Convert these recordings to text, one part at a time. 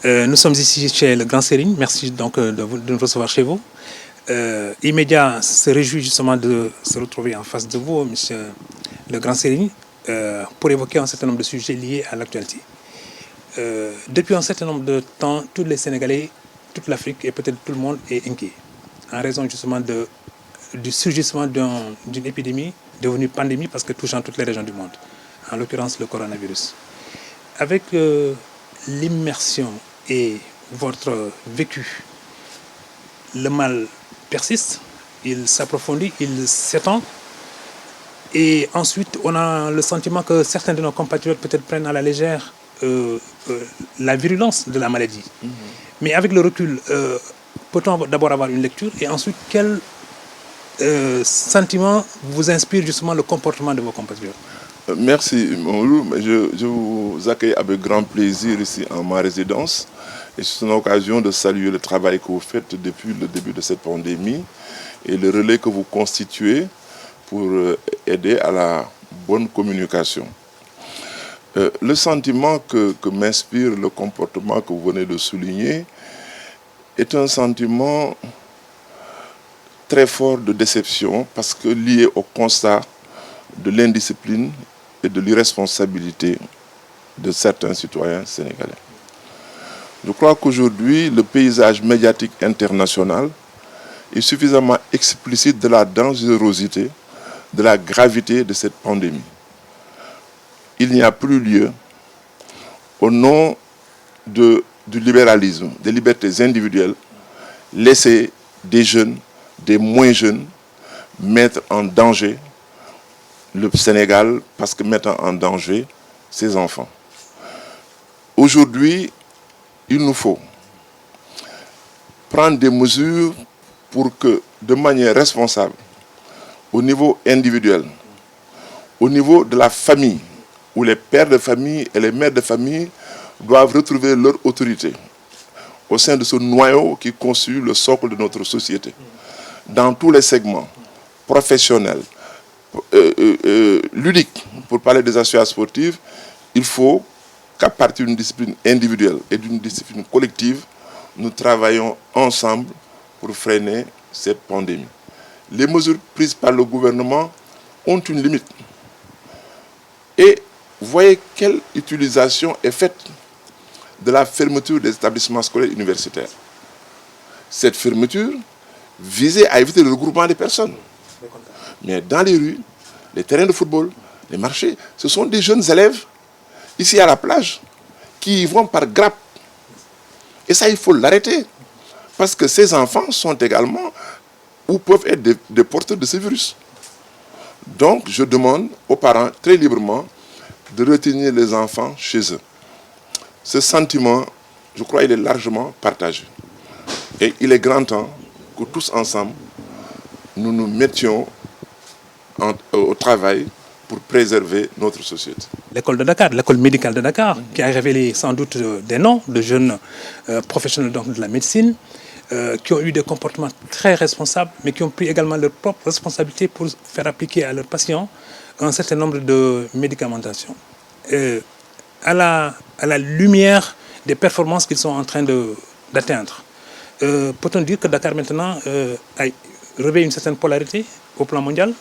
Nous sommes ici chez le Grand Serigne. Merci donc de nous recevoir chez vous. Immédiat se réjouit justement de se retrouver en face de vous, monsieur le Grand Serigne, pour évoquer un certain nombre de sujets liés à l'actualité. Depuis un certain nombre de temps, tous les Sénégalais, toute l'Afrique et peut-être tout le monde est inquiet en raison justement du surgissement d'une épidémie devenue pandémie parce que touchant toutes les régions du monde, en l'occurrence le coronavirus. Avec l'immersion et votre vécu, le mal persiste, il s'approfondit, il s'étend. Et ensuite, on a le sentiment que certains de nos compatriotes peut-être prennent à la légère la virulence de la maladie. Mais avec le recul, peut-on d'abord avoir une lecture et ensuite quel sentiment vous inspire justement le comportement de vos compatriotes? Merci, Mamoulou. Je vous accueille avec grand plaisir ici en ma résidence. Et c'est une occasion de saluer le travail que vous faites depuis le début de cette pandémie et le relais que vous constituez pour aider à la bonne communication. Le sentiment que m'inspire le comportement que vous venez de souligner est un sentiment très fort de déception parce que lié au constat de l'indiscipline et de l'irresponsabilité de certains citoyens sénégalais. Je crois qu'aujourd'hui, le paysage médiatique international est suffisamment explicite de la dangerosité, de la gravité de cette pandémie. Il n'y a plus lieu, au nom du libéralisme, des libertés individuelles, laisser des jeunes, des moins jeunes, mettre en danger le Sénégal parce que mettant en danger ses enfants. Aujourd'hui, il nous faut prendre des mesures pour que, de manière responsable, au niveau individuel, au niveau de la famille, où les pères de famille et les mères de famille doivent retrouver leur autorité au sein de ce noyau qui constitue le socle de notre société, dans tous les segments, professionnels, ludiques, pour parler des associations sportives, il faut qu'à partir d'une discipline individuelle et d'une discipline collective, nous travaillons ensemble pour freiner cette pandémie. Les mesures prises par le gouvernement ont une limite. Et voyez quelle utilisation est faite de la fermeture des établissements scolaires universitaires. Cette fermeture visait à éviter le regroupement des personnes. Mais dans les rues, les terrains de football, les marchés, ce sont des jeunes élèves, ici à la plage, qui y vont par grappe. Et ça, il faut l'arrêter. Parce que ces enfants sont également, ou peuvent être des porteurs de ce virus. Donc, je demande aux parents, très librement, de retenir les enfants chez eux. Ce sentiment, je crois, il est largement partagé. Et il est grand temps que tous ensemble, nous nous mettions au travail pour préserver notre société. L'école de Dakar, l'école médicale de Dakar, qui a révélé sans doute des noms de jeunes professionnels donc, de la médecine, qui ont eu des comportements très responsables, mais qui ont pris également leur propre responsabilité pour faire appliquer à leurs patients un certain nombre de médicamentations. À la lumière des performances qu'ils sont en train d'atteindre, peut-on dire que Dakar maintenant revêt une certaine polarité au plan mondial?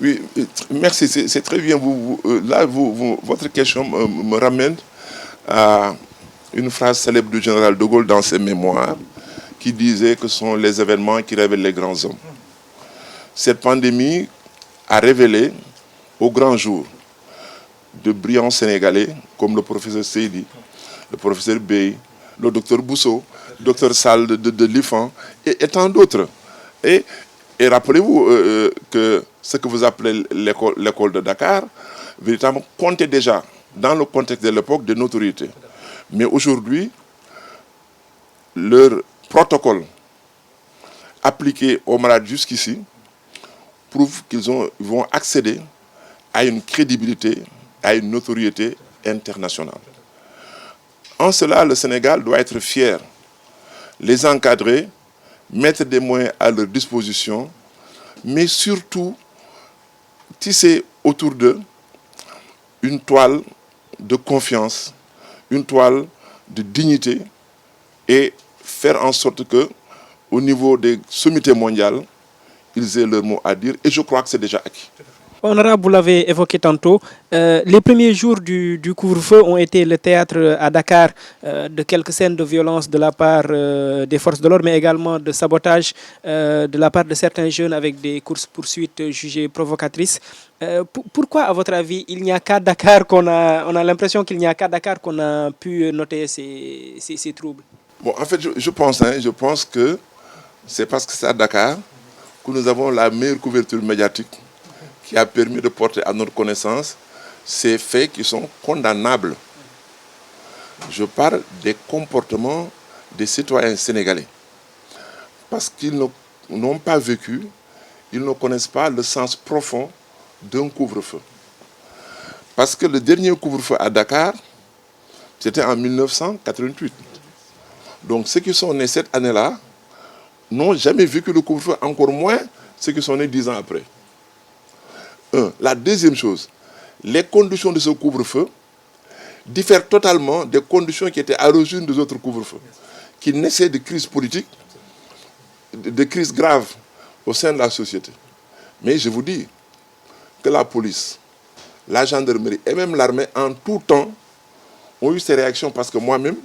Oui, merci, c'est très bien. Votre question me ramène à une phrase célèbre du général de Gaulle dans ses mémoires qui disait que ce sont les événements qui révèlent les grands hommes. Cette pandémie a révélé au grand jour de brillants Sénégalais comme le professeur Seydi, le professeur Bey, le docteur Bousso, le docteur Sall de l'IFAN et tant d'autres. Et rappelez-vous que ce que vous appelez l'école de Dakar, véritablement comptait déjà, dans le contexte de l'époque, de notoriété. Mais aujourd'hui, leur protocole appliqué aux malades jusqu'ici prouve qu'ils vont accéder à une crédibilité, à une notoriété internationale. En cela, le Sénégal doit être fier, les encadrer, mettre des moyens à leur disposition, mais surtout tisser autour d'eux une toile de confiance, une toile de dignité et faire en sorte que, au niveau des sommités mondiales, ils aient leur mot à dire. Et je crois que c'est déjà acquis. Honorable, vous l'avez évoqué tantôt, les premiers jours du couvre-feu ont été le théâtre à Dakar de quelques scènes de violence de la part des forces de l'ordre, mais également de sabotage de la part de certains jeunes avec des courses-poursuites jugées provocatrices. Pourquoi, à votre avis, il n'y a qu'à Dakar on a l'impression qu'il n'y a qu'à Dakar qu'on a pu noter ces troubles? Bon, en fait, je pense que c'est parce que c'est à Dakar que nous avons la meilleure couverture médiatique qui a permis de porter à notre connaissance ces faits qui sont condamnables. Je parle des comportements des citoyens sénégalais. Parce qu'ils n'ont pas vécu, ils ne connaissent pas le sens profond d'un couvre-feu. Parce que le dernier couvre-feu à Dakar, c'était en 1988. Donc ceux qui sont nés cette année-là n'ont jamais vécu le couvre-feu, encore moins ceux qui sont nés 10 ans après. La deuxième chose, les conditions de ce couvre-feu diffèrent totalement des conditions qui étaient à l'origine des autres couvre-feux, qui naissaient de crises politiques, de crises graves au sein de la société. Mais je vous dis que la police, la gendarmerie et même l'armée, en tout temps, ont eu ces réactions parce que moi-même,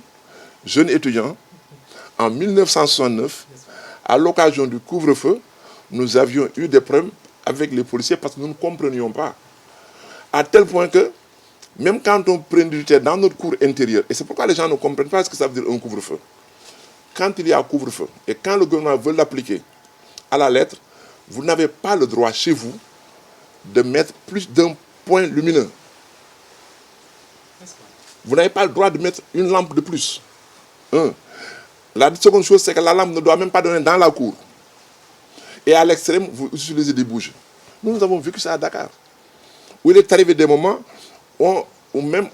jeune étudiant, en 1969, à l'occasion du couvre-feu, nous avions eu des problèmes avec les policiers parce que nous ne comprenions pas. À tel point que, même quand on prend du thé dans notre cour intérieure, et c'est pourquoi les gens ne comprennent pas ce que ça veut dire un couvre-feu. Quand il y a un couvre-feu, et quand le gouvernement veut l'appliquer à la lettre, vous n'avez pas le droit chez vous de mettre plus d'un point lumineux. Vous n'avez pas le droit de mettre une lampe de plus. La seconde chose, c'est que la lampe ne doit même pas donner dans la cour. Et à l'extrême, vous utilisez des bougies. Nous avons vécu ça à Dakar. Où il est arrivé des moments où même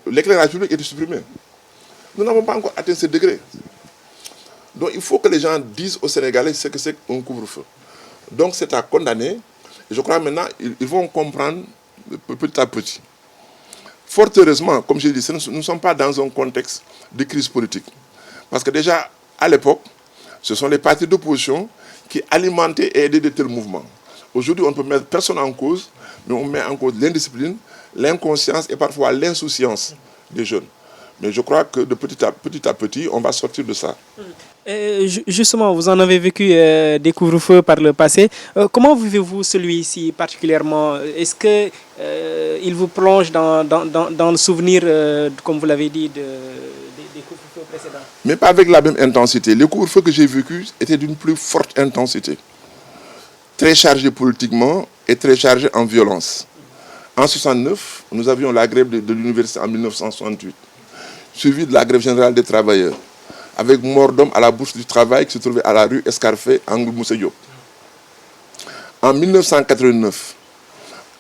l'éclairage public était supprimé. Nous n'avons pas encore atteint ce degré. Donc il faut que les gens disent aux Sénégalais ce que c'est qu'un couvre-feu. Donc c'est à condamner. Et je crois maintenant ils vont comprendre petit à petit. Fort heureusement, comme je l'ai dit, nous ne sommes pas dans un contexte de crise politique. Parce que déjà, à l'époque, ce sont les partis d'opposition qui alimentaient et aidaient de tels mouvements. Aujourd'hui, on ne peut mettre personne en cause, mais on met en cause l'indiscipline, l'inconscience et parfois l'insouciance des jeunes. Mais je crois que de petit à petit, on va sortir de ça. Justement, vous en avez vécu des couvre-feux par le passé. Comment vivez-vous celui-ci particulièrement? Est-ce qu'il vous plonge dans le souvenir, comme vous l'avez dit, des couvre-feux précédents? Mais pas avec la même intensité. Les couvre-feux que j'ai vécus étaient d'une plus forte intensité. Très chargés politiquement et très chargés en violence. En 1969, nous avions la grève de l'université en 1968, suivie de la grève générale des travailleurs, avec mort d'homme à la bourse du travail qui se trouvait à la rue Escarfet, angle Moussa Diop. En 1989,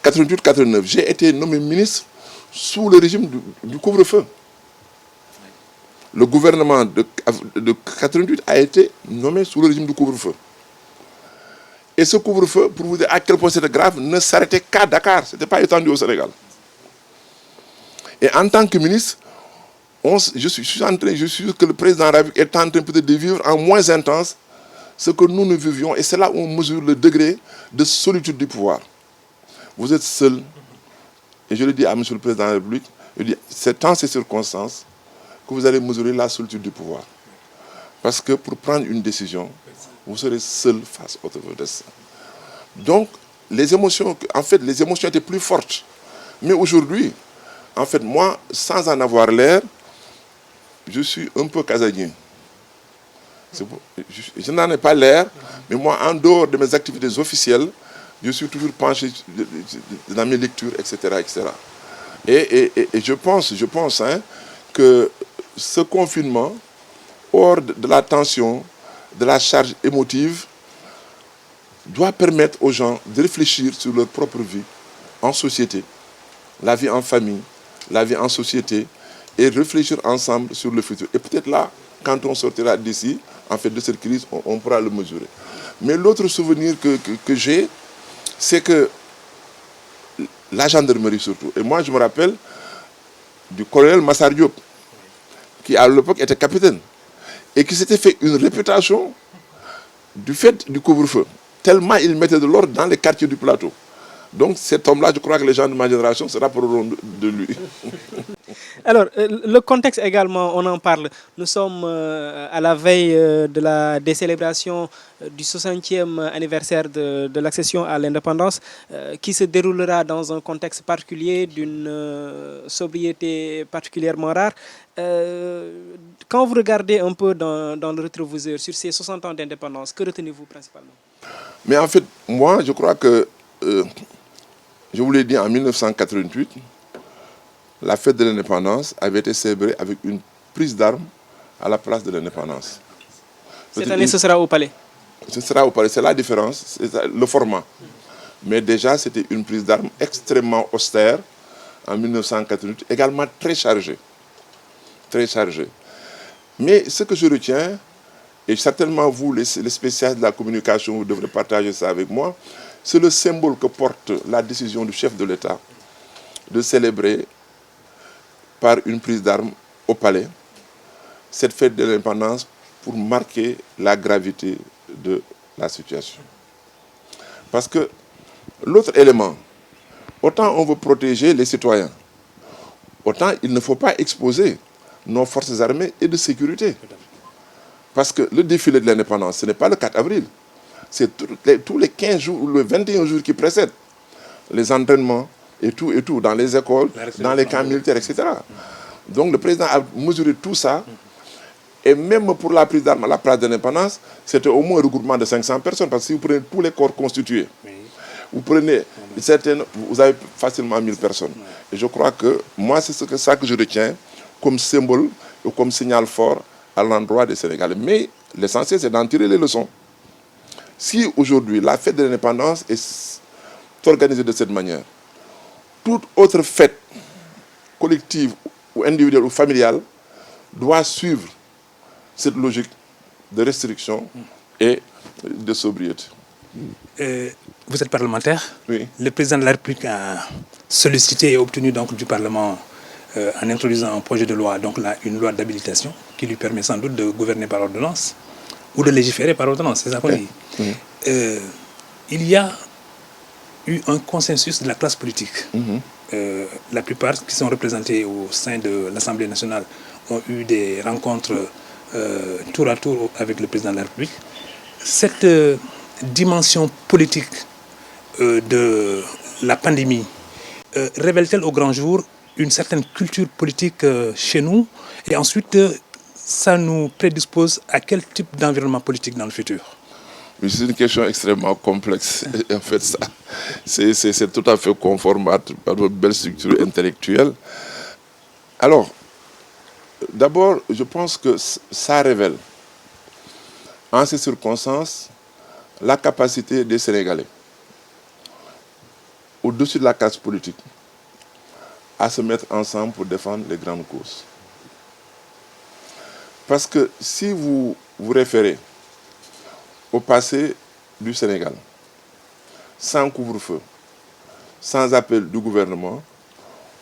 88-89, j'ai été nommé ministre sous le régime du couvre-feu. Le gouvernement de 88 a été nommé sous le régime du couvre-feu. Et ce couvre-feu, pour vous dire à quel point c'était grave, ne s'arrêtait qu'à Dakar. Ce n'était pas étendu au Sénégal. Et en tant que ministre, je suis sûr que le président Rabic est en train peut-être de vivre en moins intense ce que nous ne vivions. Et c'est là où on mesure le degré de solitude du pouvoir. Vous êtes seul. Et je le dis à M. le Président de la République, je dis, c'est dans ces circonstances que vous allez mesurer la solitude du pouvoir. Parce que pour prendre une décision, vous serez seul face au destin. Donc, les émotions étaient plus fortes. Mais aujourd'hui, en fait, moi, sans en avoir l'air, je suis un peu casanier. Je n'en ai pas l'air, mais moi, en dehors de mes activités officielles, je suis toujours penché dans mes lectures, etc. etc. Et je pense que ce confinement, hors de la tension, de la charge émotive, doit permettre aux gens de réfléchir sur leur propre vie en société, la vie en famille, la vie en société, et réfléchir ensemble sur le futur. Et peut-être là, quand on sortira d'ici, en fait, de cette crise, on pourra le mesurer. Mais l'autre souvenir que j'ai, c'est que la gendarmerie surtout, et moi je me rappelle du colonel Massar Diop, qui à l'époque était capitaine. et qui s'était fait une réputation du fait du couvre-feu, tellement il mettait de l'ordre dans les quartiers du plateau. Donc cet homme-là, je crois que les gens de ma génération se rapporteront de lui. Alors, le contexte également, on en parle. Nous sommes à la veille des célébrations du 60e anniversaire de l'accession à l'indépendance, qui se déroulera dans un contexte particulier, d'une sobriété particulièrement rare. Quand vous regardez un peu dans le rétroviseur sur ces 60 ans d'indépendance, que retenez-vous principalement? Mais en fait, moi, je crois que, je vous l'ai dit, en 1988, la fête de l'indépendance avait été célébrée avec une prise d'armes à la place de l'indépendance. Cette année, ce sera au Palais. Ce sera au Palais, c'est la différence, c'est le format. Mais déjà, c'était une prise d'armes extrêmement austère en 1988, également très chargée. Très chargée. Mais ce que je retiens, et certainement vous, les spécialistes de la communication, vous devrez partager ça avec moi, c'est le symbole que porte la décision du chef de l'État de célébrer par une prise d'armes au Palais cette fête de l'indépendance pour marquer la gravité de la situation. Parce que l'autre élément, autant on veut protéger les citoyens, autant il ne faut pas exposer nos forces armées et de sécurité. Parce que le défilé de l'indépendance, ce n'est pas le 4 avril, c'est tous les 15 jours ou les 21 jours qui précèdent les entraînements et tout, dans les écoles, dans les camps militaires, etc. Donc le président a mesuré tout ça, et même pour la prise d'armes à la place de l'indépendance, c'était au moins un regroupement de 500 personnes, parce que si vous prenez tous les corps constitués, vous prenez certaines, vous avez facilement 1000 personnes. Et je crois que moi, c'est ça que je retiens comme symbole ou comme signal fort à l'endroit des Sénégalais. Mais l'essentiel, c'est d'en tirer les leçons. Si aujourd'hui, la fête de l'indépendance est organisée de cette manière, toute autre fête collective ou individuelle ou familiale doit suivre cette logique de restriction et de sobriété. Vous êtes parlementaire. Oui. Le président de la République a sollicité et obtenu donc du Parlement, en introduisant un projet de loi, donc là, une loi d'habilitation qui lui permet sans doute de gouverner par ordonnance ou de légiférer par ordonnance, c'est ça qu'on dit. Il y a eu un consensus de la classe politique. La plupart qui sont représentés au sein de l'Assemblée nationale ont eu des rencontres tour à tour avec le président de la République. Cette dimension politique de la pandémie révèle-t-elle au grand jour une certaine culture politique chez nous, et ensuite ça nous prédispose à quel type d'environnement politique dans le futur? Mais c'est une question extrêmement complexe. En fait, ça, c'est tout à fait conforme à votre belle structure intellectuelle. Alors, d'abord, je pense que ça révèle, en ces circonstances, la capacité des Sénégalais, au-dessus de la classe politique, à se mettre ensemble pour défendre les grandes causes. Parce que si vous vous référez au passé du Sénégal, sans couvre-feu, sans appel du gouvernement,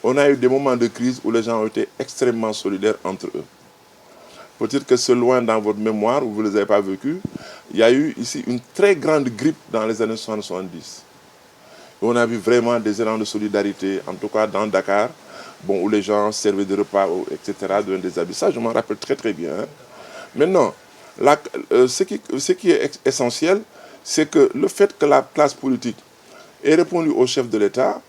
on a eu des moments de crise où les gens ont été extrêmement solidaires entre eux. Peut-être que c'est loin dans votre mémoire, où vous ne les avez pas vécus, il y a eu ici une très grande grippe dans les années 70. On a vu vraiment des élans de solidarité, en tout cas dans Dakar, bon, où les gens servaient des repas, etc., donnaient des habits. Ça, je m'en rappelle très très bien. Hein. Maintenant, ce qui est essentiel, c'est que le fait que la classe politique ait répondu au chef de l'État,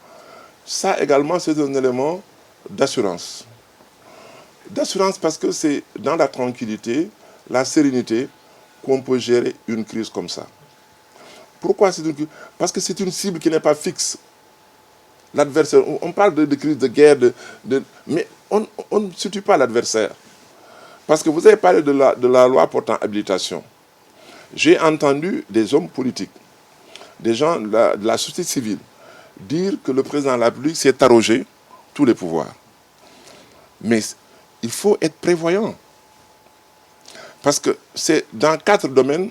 ça également, c'est un élément d'assurance. D'assurance parce que c'est dans la tranquillité, la sérénité, qu'on peut gérer une crise comme ça. Pourquoi c'est une crise? Parce que c'est une cible qui n'est pas fixe. L'adversaire, on parle de crise de guerre, mais on ne situe pas l'adversaire. Parce que vous avez parlé de la loi portant habilitation. J'ai entendu des hommes politiques, des gens de la société civile, dire que le président de la République s'est arrogé tous les pouvoirs. Mais il faut être prévoyant. Parce que c'est dans 4 domaines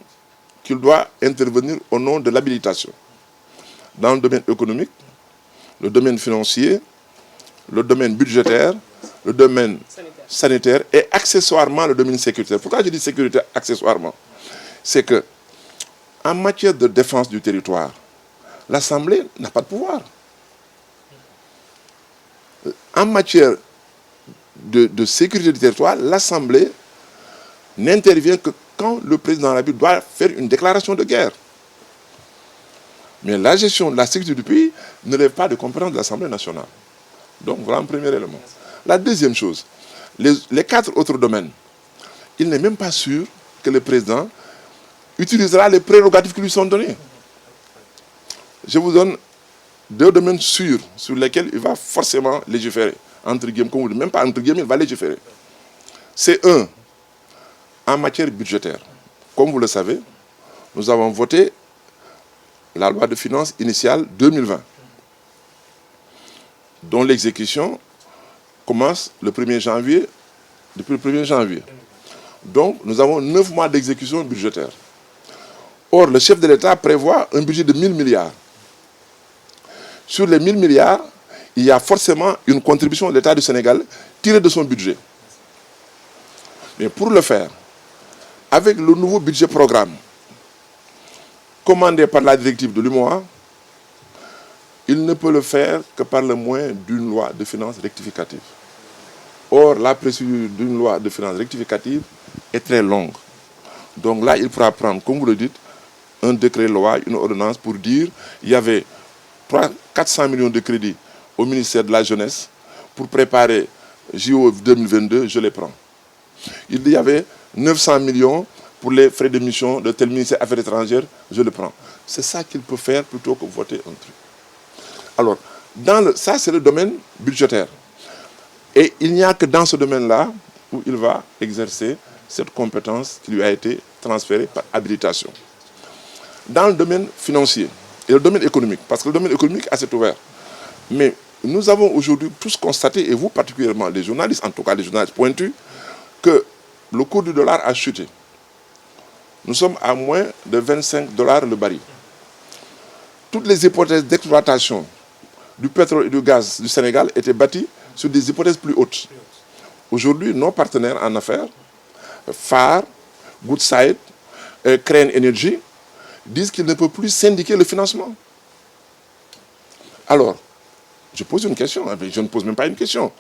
qu'il doit intervenir au nom de l'habilitation. Dans le domaine économique, le domaine financier, le domaine budgétaire, le domaine sanitaire et accessoirement le domaine sécuritaire. Pourquoi je dis sécurité accessoirement? C'est que en matière de défense du territoire, l'Assemblée n'a pas de pouvoir. En matière de sécurité du territoire, l'Assemblée n'intervient que quand le président de la République doit faire une déclaration de guerre. Mais la gestion de la sécurité du pays ne relève pas de compétence de l'Assemblée nationale. Donc voilà un premier élément. La deuxième chose, les 4 autres domaines, il n'est même pas sûr que le président utilisera les prérogatives qui lui sont données. Je vous donne 2 domaines sûrs sur lesquels il va forcément légiférer. Entre guillemets, comme vous dites, même pas entre guillemets, il va légiférer. C'est en matière budgétaire. Comme vous le savez, nous avons voté la loi de finances initiale 2020, dont l'exécution commence le 1er janvier, depuis le 1er janvier. Donc, nous avons 9 mois d'exécution budgétaire. Or, le chef de l'État prévoit un budget de 1000 milliards. Sur les 1000 milliards, il y a forcément une contribution de l'État du Sénégal tirée de son budget. Mais pour le faire, avec le nouveau budget programme commandé par la directive de l'UMOA, il ne peut le faire que par le moyen d'une loi de finances rectificative. Or, la procédure d'une loi de finances rectificative est très longue. Donc là, il pourra prendre, comme vous le dites, un décret-loi, une ordonnance pour dire qu'il y avait 400 millions de crédits au ministère de la Jeunesse pour préparer JO 2022, je les prends. Il y avait 900 millions pour les frais de mission de tel ministère des Affaires étrangères, je le prends. C'est ça qu'il peut faire plutôt que voter un truc. Alors, ça c'est le domaine budgétaire. Et il n'y a que dans ce domaine-là où il va exercer cette compétence qui lui a été transférée par habilitation. Dans le domaine financier et le domaine économique, parce que le domaine économique est assez ouvert. Mais nous avons aujourd'hui tous constaté, et vous particulièrement les journalistes, en tout cas les journalistes pointus, que le cours du dollar a chuté. Nous sommes à moins de 25 $ le baril. Toutes les hypothèses d'exploitation du pétrole et du gaz du Sénégal étaient bâties sur des hypothèses plus hautes. Aujourd'hui, nos partenaires en affaires, Phare, Goodside, Crane Energy, disent qu'ils ne peuvent plus syndiquer le financement. Alors, je pose une question, je ne pose même pas une question.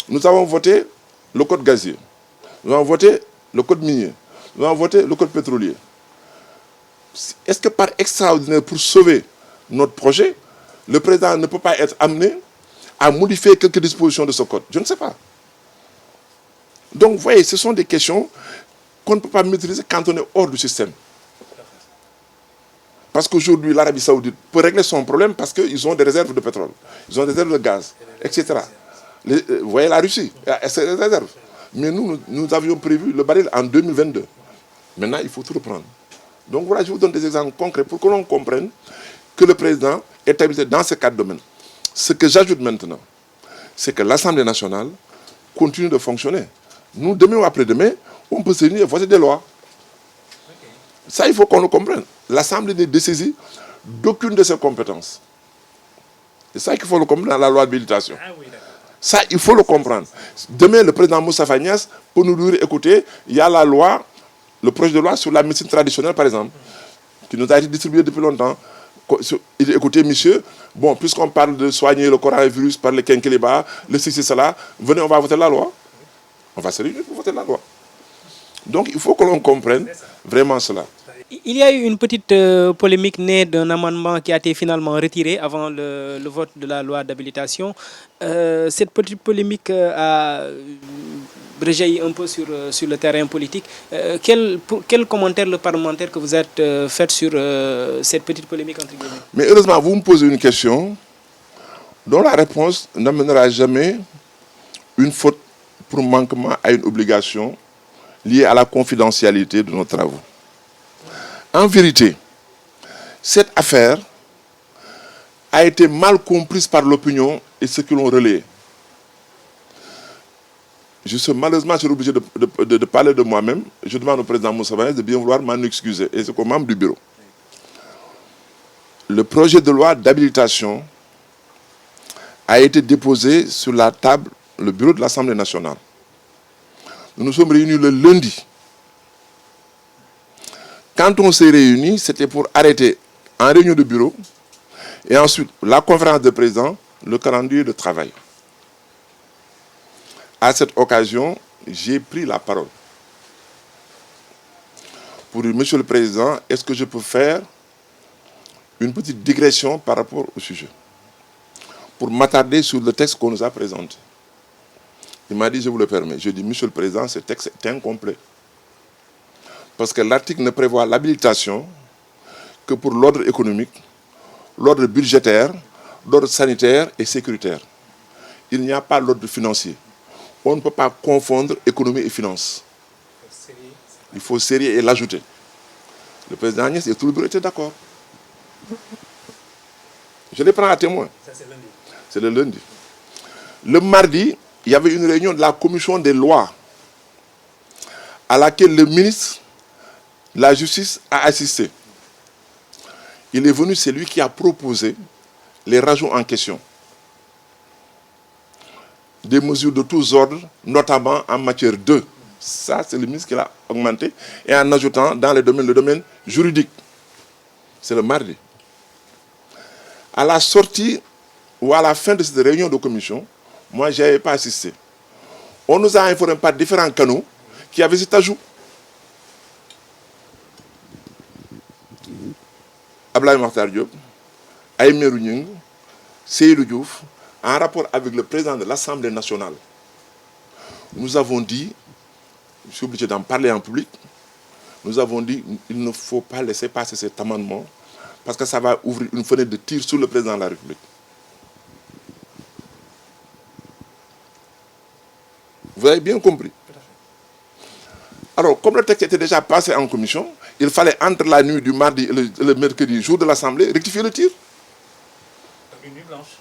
Nous avons voté le code gazier, nous avons voté le code minier, nous avons voté le code pétrolier. Est-ce que par extraordinaire, pour sauver notre projet, le président ne peut pas être amené à modifier quelques dispositions de ce code? Je ne sais pas. Donc, vous voyez, ce sont des questions qu'on ne peut pas maîtriser quand on est hors du système. Parce qu'aujourd'hui, l'Arabie Saoudite peut régler son problème parce qu'ils ont des réserves de pétrole, ils ont des réserves de gaz, etc. Vous voyez la Russie, c'est des réserves. Mais nous avions prévu le baril en 2022. Maintenant, il faut tout reprendre. Donc voilà, je vous donne des exemples concrets pour que l'on comprenne que le président est habilité dans ces 4 domaines. Ce que j'ajoute maintenant, c'est que l'Assemblée nationale continue de fonctionner. Nous, demain ou après-demain, on peut se réunir et voter des lois. Ça, il faut qu'on le comprenne. L'Assemblée n'est dessaisie d'aucune de ses compétences. C'est ça qu'il faut le comprendre dans la loi d'habilitation. Ça, il faut le comprendre. Demain, le président Moustapha Niasse peut nous dire, écoutez, il y a la loi, le projet de loi sur la médecine traditionnelle, par exemple, qui nous a été distribué depuis longtemps. Il dit, écoutez, monsieur, bon, puisqu'on parle de soigner le coronavirus par le quinquilibre, le ceci, cela, venez, on va voter la loi. On va se réunir pour voter la loi. Donc, il faut que l'on comprenne vraiment cela. Il y a eu une petite polémique née d'un amendement qui a été finalement retiré avant le vote de la loi d'habilitation. Cette petite polémique a rejailli un peu sur le terrain politique. Quel commentaire le parlementaire que vous êtes fait sur cette petite polémique entre guillemets? Mais heureusement, vous me posez une question dont la réponse n'amènera jamais une faute pour manquement à une obligation liée à la confidentialité de nos travaux. En vérité, cette affaire a été mal comprise par l'opinion et ceux qui l'ont relayée. Malheureusement, je suis obligé de parler de moi-même. Je demande au président Moussa Vanès de bien vouloir m'en excuser, et c'est comme membre du bureau. Le projet de loi d'habilitation a été déposé sur la table, le bureau de l'Assemblée nationale. Nous nous sommes réunis le lundi. Quand on s'est réunis, c'était pour arrêter en réunion de bureau et ensuite la conférence de présidents, le calendrier de travail. À cette occasion, j'ai pris la parole pour dire, Monsieur le Président, est-ce que je peux faire une petite digression par rapport au sujet pour m'attarder sur le texte qu'on nous a présenté. Il m'a dit, je vous le permets. Je dis, Monsieur le Président, ce texte est incomplet. Parce que l'article ne prévoit l'habilitation que pour l'ordre économique, l'ordre budgétaire, l'ordre sanitaire et sécuritaire. Il n'y a pas l'ordre financier. On ne peut pas confondre économie et finance. Il faut serrer et l'ajouter. Le président Agnès et tout le bureau étaient d'accord. Je les prends à témoin. C'est le lundi. Le mardi, il y avait une réunion de la commission des lois à laquelle le ministre de la Justice a assisté. Il est venu, c'est lui qui a proposé les rajouts en question. Des mesures de tous ordres, notamment en matière de. Ça, c'est le ministre qui l'a augmenté. Et en ajoutant dans le domaine juridique. C'est le mardi. À la sortie ou à la fin de cette réunion de commission, moi, je n'avais pas assisté. On nous a informé par différents canaux qu'il y avait cet ajout. Ablaye Makhtar Diop, Aïmerou Nying, Seydou Diouf, en rapport avec le président de l'Assemblée nationale, nous avons dit, je suis obligé d'en parler en public, nous avons dit qu'il ne faut pas laisser passer cet amendement parce que ça va ouvrir une fenêtre de tir sur le président de la République. Vous avez bien compris. Alors, comme le texte était déjà passé en commission, il fallait entre la nuit du mardi et le mercredi, jour de l'Assemblée, rectifier le tir. Une nuit blanche.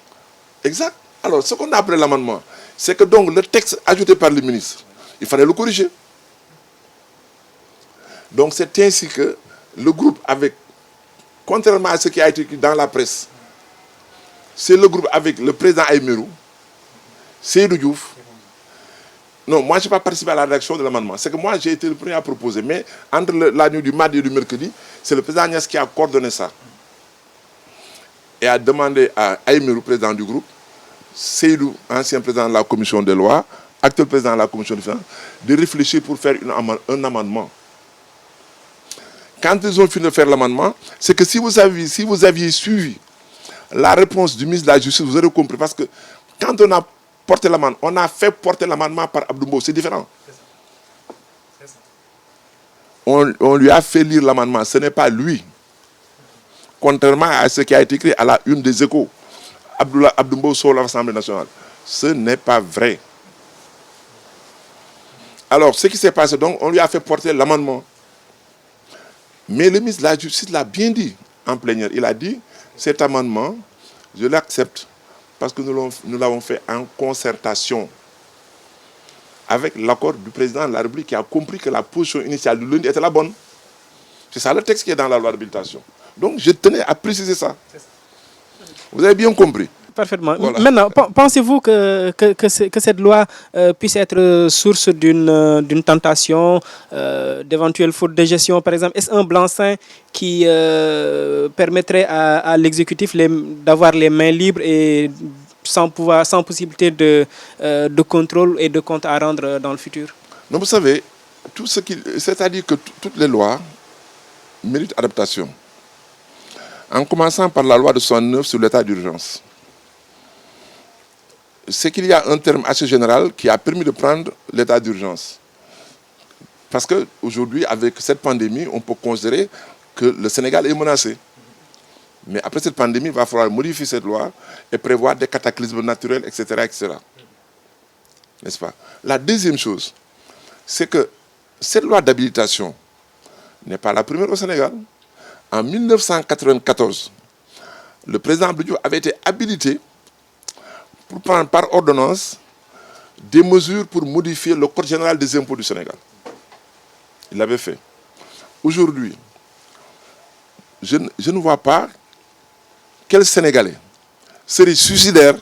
Exact. Alors, ce qu'on a appelé l'amendement, c'est que donc le texte ajouté par le ministre, il fallait le corriger. Donc, c'est ainsi que le groupe avec, contrairement à ce qui a été écrit dans la presse, c'est le groupe avec le président Aïmerou, Seydou Diouf. Non, moi, je n'ai pas participé à la rédaction de l'amendement. C'est que moi, j'ai été le premier à proposer. Mais entre la nuit du mardi et du mercredi, c'est le président Agnès qui a coordonné ça. Et a demandé à Aïmerou, président du groupe, Seydou, ancien président de la commission des lois, actuel président de la commission des finances, de réfléchir pour faire un amendement. Quand ils ont fini de faire l'amendement, c'est que si vous aviez suivi la réponse du ministre de la Justice, vous aurez compris. Parce que quand on a porté l'amendement, on a fait porter l'amendement par Abdoumbo, c'est différent. On lui a fait lire l'amendement, ce n'est pas lui. Contrairement à ce qui a été écrit à la une des Échos, Abdoumbo sur l'Assemblée nationale. Ce n'est pas vrai. Alors, ce qui s'est passé, donc, on lui a fait porter l'amendement. Mais le ministre de la Justice l'a bien dit en plénière. Il a dit, cet amendement, je l'accepte parce que nous l'avons fait en concertation avec l'accord du président de la République qui a compris que la position initiale du lundi était la bonne. C'est ça le texte qui est dans la loi d'habilitation. Donc, je tenais à préciser ça. Vous avez bien compris. Parfaitement. Voilà. Maintenant, pensez-vous que cette loi puisse être source d'une tentation, d'éventuelles fautes de gestion, par exemple? Est-ce un blanc-seing qui permettrait à l'exécutif d'avoir les mains libres et sans possibilité de contrôle et de compte à rendre dans le futur? Non, vous savez, c'est-à-dire que toutes les lois méritent adaptation. En commençant par la loi de 69 sur l'état d'urgence. C'est qu'il y a un terme assez général qui a permis de prendre l'état d'urgence. Parce qu'aujourd'hui, avec cette pandémie, on peut considérer que le Sénégal est menacé. Mais après cette pandémie, il va falloir modifier cette loi et prévoir des cataclysmes naturels, etc. etc. N'est-ce pas? La deuxième chose, c'est que cette loi d'habilitation n'est pas la première au Sénégal. En 1994, le président Abdou avait été habilité pour prendre par ordonnance des mesures pour modifier le Code général des impôts du Sénégal. Il l'avait fait. Aujourd'hui, je ne vois pas quel Sénégalais serait suicidaire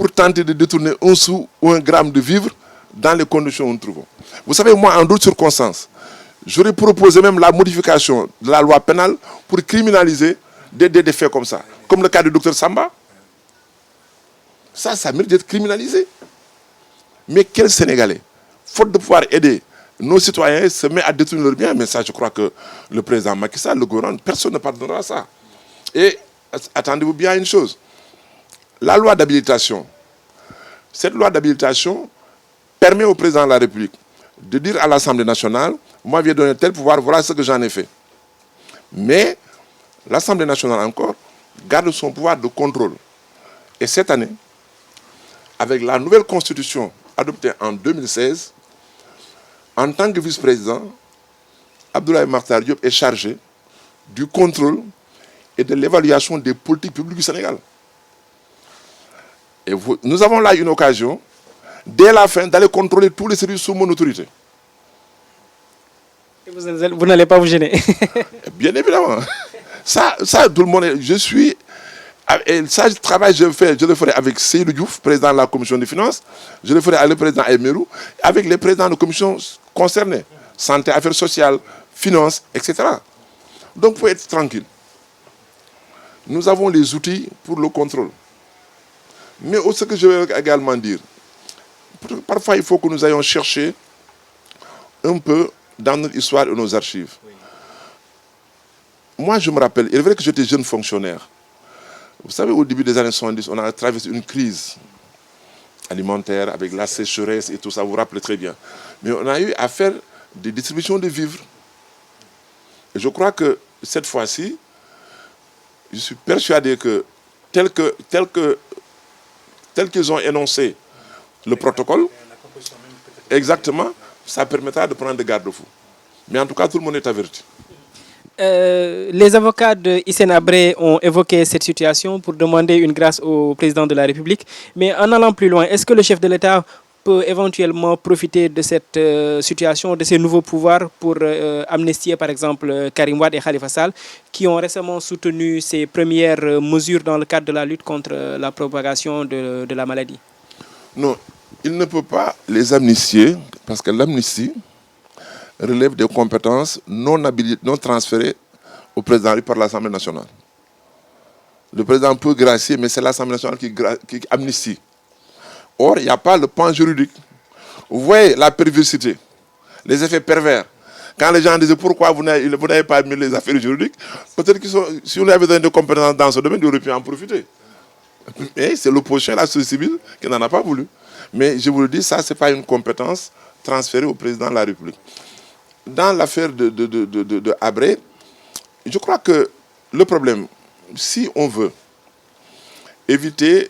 pour tenter de détourner un sou ou un gramme de vivre dans les conditions où nous trouvons. Vous savez, moi, en d'autres circonstances, j'aurais proposé même la modification de la loi pénale pour criminaliser des faits comme ça, comme le cas du docteur Samba. Ça mérite d'être criminalisé. Mais quel Sénégalais, faute de pouvoir aider nos citoyens, se met à détruire leurs biens? Mais ça, je crois que le président Macky Sall, le gouvernement, personne ne pardonnera ça. Et attendez-vous bien à une chose. La loi d'habilitation, cette loi d'habilitation permet au président de la République de dire à l'Assemblée nationale, moi, je vais donner tel pouvoir, voilà ce que j'en ai fait. Mais l'Assemblée nationale encore garde son pouvoir de contrôle. Et cette année, avec la nouvelle constitution adoptée en 2016, en tant que vice-président, Abdoulaye Makhtar Diop est chargé du contrôle et de l'évaluation des politiques publiques du Sénégal. Et nous avons là une occasion, dès la fin, d'aller contrôler tous les services sous mon autorité. Et vous n'allez pas vous gêner? Bien évidemment. Ça, tout le monde, je suis... Et ça, je travaille, je le ferai avec Seydou Diouf, président de la commission des finances, je le ferai avec le président Emerou, avec les présidents de commissions concernées, santé, affaires sociales, finances, etc. Donc, il faut être tranquille. Nous avons les outils pour le contrôle. Mais ce que je veux également dire, parfois il faut que nous ayons chercher un peu dans notre histoire et nos archives. Moi, je me rappelle, il est vrai que j'étais jeune fonctionnaire. Vous savez, au début des années 70, on a traversé une crise alimentaire avec la sécheresse et tout ça, vous vous rappelez très bien. Mais on a eu à faire des distributions de vivres. Et je crois que cette fois-ci, je suis persuadé que tel qu'ils ont énoncé le protocole, exactement, ça permettra de prendre des garde-fous. Mais en tout cas, tout le monde est averti. Les avocats de Hissène Habré ont évoqué cette situation pour demander une grâce au président de la République. Mais en allant plus loin, est-ce que le chef de l'État peut éventuellement profiter de cette situation, de ces nouveaux pouvoirs pour amnistier par exemple Karim Wade et Khalifa Sall, qui ont récemment soutenu ces premières mesures dans le cadre de la lutte contre la propagation de la maladie? Non, il ne peut pas les amnistier parce que l'amnistie relève des compétences non transférées au président par l'Assemblée nationale. Le président peut gracier, mais c'est l'Assemblée nationale qui amnistie. Or, il n'y a pas le pan juridique. Vous voyez la perversité, les effets pervers. Quand les gens disent pourquoi vous n'avez pas mis les affaires juridiques, peut-être que si on avait donné des compétences dans ce domaine, il aurait pu en profiter. Et c'est l'opposition, la société civile, qui n'en a pas voulu. Mais je vous le dis, ça, ce n'est pas une compétence transférée au président de la République. Dans l'affaire de Habré, je crois que le problème, si on veut éviter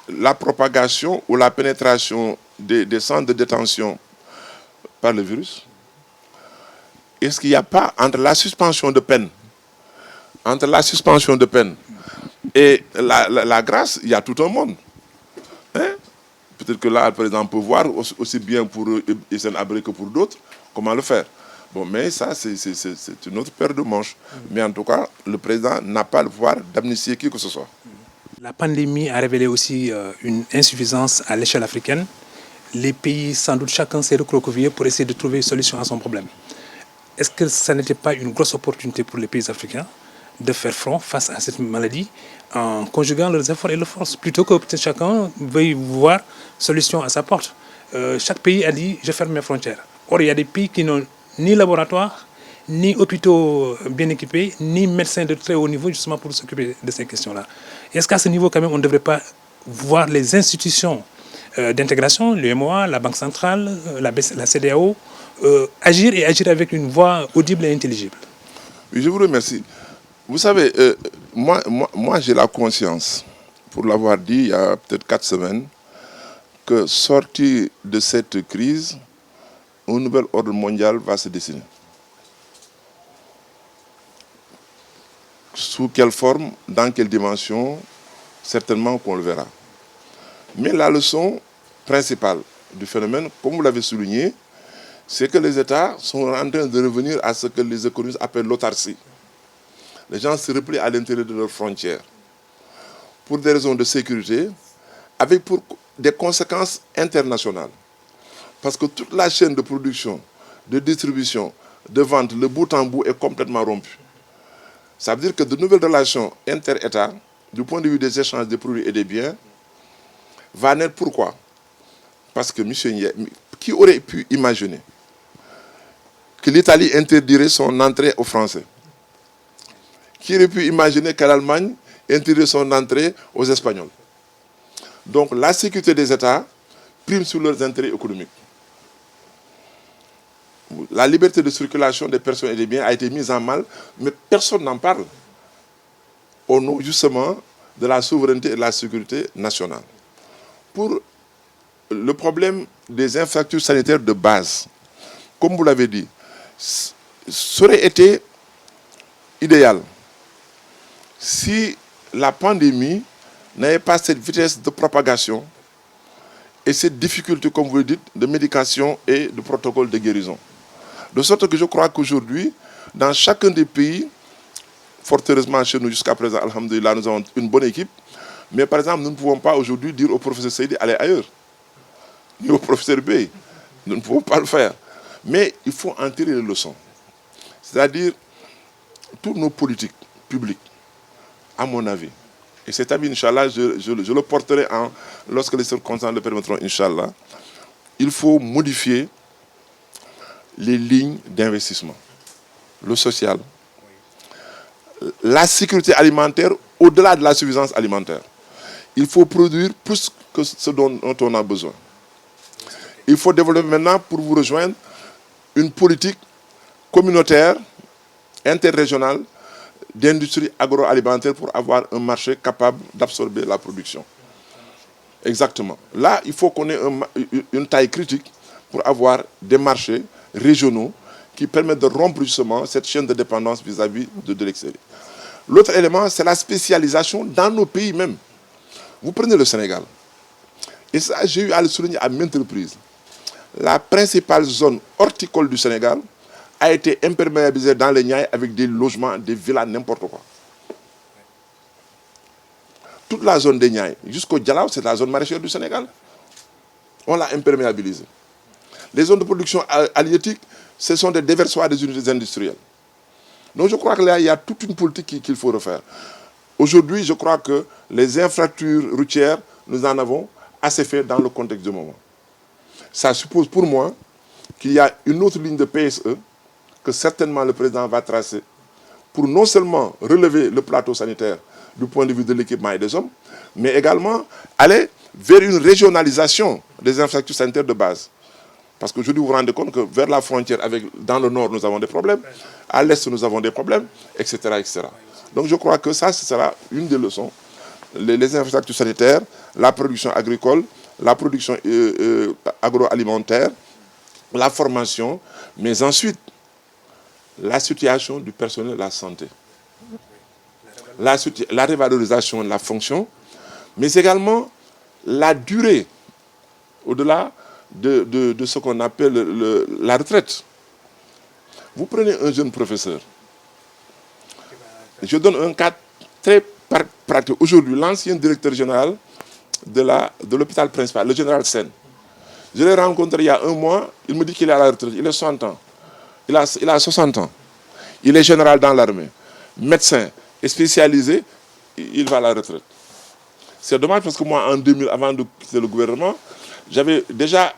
la propagation ou la pénétration des centres de détention par le virus, est-ce qu'il n'y a pas entre la suspension de peine, et la grâce, il y a tout un monde. Hein? Peut-être que là, par exemple, on peut voir aussi bien pour Hissène Habré que pour d'autres comment le faire. Bon, mais ça, c'est une autre paire de manches. Mais en tout cas, le président n'a pas le pouvoir d'amnistier qui que ce soit. La pandémie a révélé aussi une insuffisance à l'échelle africaine. Les pays, sans doute, chacun s'est recroquevillé pour essayer de trouver une solution à son problème. Est-ce que ça n'était pas une grosse opportunité pour les pays africains de faire front face à cette maladie en conjuguant leurs efforts et leurs forces, plutôt que peut-être chacun veuille voir solution à sa porte? Chaque pays a dit « je ferme mes frontières ». Or, il y a des pays qui n'ont ni laboratoire, ni hôpitaux bien équipés, ni médecins de très haut niveau justement pour s'occuper de ces questions-là. Est-ce qu'à ce niveau, quand même, on ne devrait pas voir les institutions d'intégration, l'UEMOA, la Banque centrale, la CEDEAO, agir avec une voix audible et intelligible? Oui, je vous remercie. Vous savez, moi j'ai la conscience, pour l'avoir dit il y a peut-être 4 semaines, que sorti de cette crise, un nouvel ordre mondial va se dessiner. Sous quelle forme, dans quelle dimension, certainement qu'on le verra. Mais la leçon principale du phénomène, comme vous l'avez souligné, c'est que les États sont en train de revenir à ce que les économistes appellent l'autarcie. Les gens se replient à l'intérieur de leurs frontières pour des raisons de sécurité, avec pour des conséquences internationales. Parce que toute la chaîne de production, de distribution, de vente, le bout en bout est complètement rompu. Ça veut dire que de nouvelles relations inter-États, du point de vue des échanges des produits et des biens, va naître. Pourquoi? Parce que qui aurait pu imaginer que l'Italie interdirait son entrée aux Français? Qui aurait pu imaginer que l'Allemagne interdirait son entrée aux Espagnols? Donc la sécurité des États prime sur leurs intérêts économiques. La liberté de circulation des personnes et des biens a été mise en mal, mais personne n'en parle. Au nom justement de la souveraineté et de la sécurité nationale. Pour le problème des infrastructures sanitaires de base, comme vous l'avez dit, ça aurait été idéal si la pandémie n'avait pas cette vitesse de propagation et cette difficulté, comme vous le dites, de médication et de protocole de guérison. De sorte que je crois qu'aujourd'hui, dans chacun des pays, fort heureusement chez nous jusqu'à présent, alhamdoulilah, nous avons une bonne équipe, mais par exemple, nous ne pouvons pas aujourd'hui dire au professeur Seydi allez ailleurs, ni au professeur Bey. Nous ne pouvons pas le faire. Mais il faut en tirer les leçons. C'est-à-dire, toutes nos politiques publiques, à mon avis, et cet avis, Inch'Allah, je le porterai lorsque les circonstances le permettront, Inch'Allah, il faut modifier les lignes d'investissement, le social, la sécurité alimentaire au-delà de la suffisance alimentaire. Il faut produire plus que ce dont on a besoin. Il faut développer maintenant, pour vous rejoindre, une politique communautaire, interrégionale, d'industrie agroalimentaire pour avoir un marché capable d'absorber la production. Exactement. Là, il faut qu'on ait une taille critique pour avoir des marchés régionaux qui permettent de rompre justement cette chaîne de dépendance vis-à-vis de l'extérieur. L'autre élément, c'est la spécialisation dans nos pays même. Vous prenez le Sénégal. Et ça, j'ai eu à le souligner à maintes reprises. La principale zone horticole du Sénégal a été imperméabilisée dans les Niayes avec des logements, des villas, n'importe quoi. Toute la zone des Niayes, jusqu'au Dialaw, c'est la zone maraîchère du Sénégal. On l'a imperméabilisée. Les zones de production halieutique, ce sont des déversoirs des unités industrielles. Donc je crois que là, il y a toute une politique qu'il faut refaire. Aujourd'hui, je crois que les infrastructures routières, nous en avons assez fait dans le contexte du moment. Ça suppose pour moi qu'il y a une autre ligne de PSE que certainement le président va tracer pour non seulement relever le plateau sanitaire du point de vue de l'équipement et des hommes, mais également aller vers une régionalisation des infrastructures sanitaires de base. Parce qu'aujourd'hui, vous vous rendez compte que vers la frontière, dans le nord, nous avons des problèmes, à l'est, nous avons des problèmes, etc., etc. Donc je crois que ça, ce sera une des leçons. Les infrastructures sanitaires, la production agricole, la production agroalimentaire, la formation, mais ensuite, la situation du personnel de la santé. La révalorisation de la fonction, mais également la durée, au-delà de ce qu'on appelle la retraite. Vous prenez un jeune professeur. Je donne un cas très pratique. Aujourd'hui, l'ancien directeur général de l'hôpital principal, le général Sen. Je l'ai rencontré il y a un mois, il me dit qu'il est à la retraite, il a 60 ans. Il a 60 ans. Il est général dans l'armée. Médecin et spécialisé, il va à la retraite. C'est dommage parce que moi, en 2000, avant de quitter le gouvernement, j'avais déjà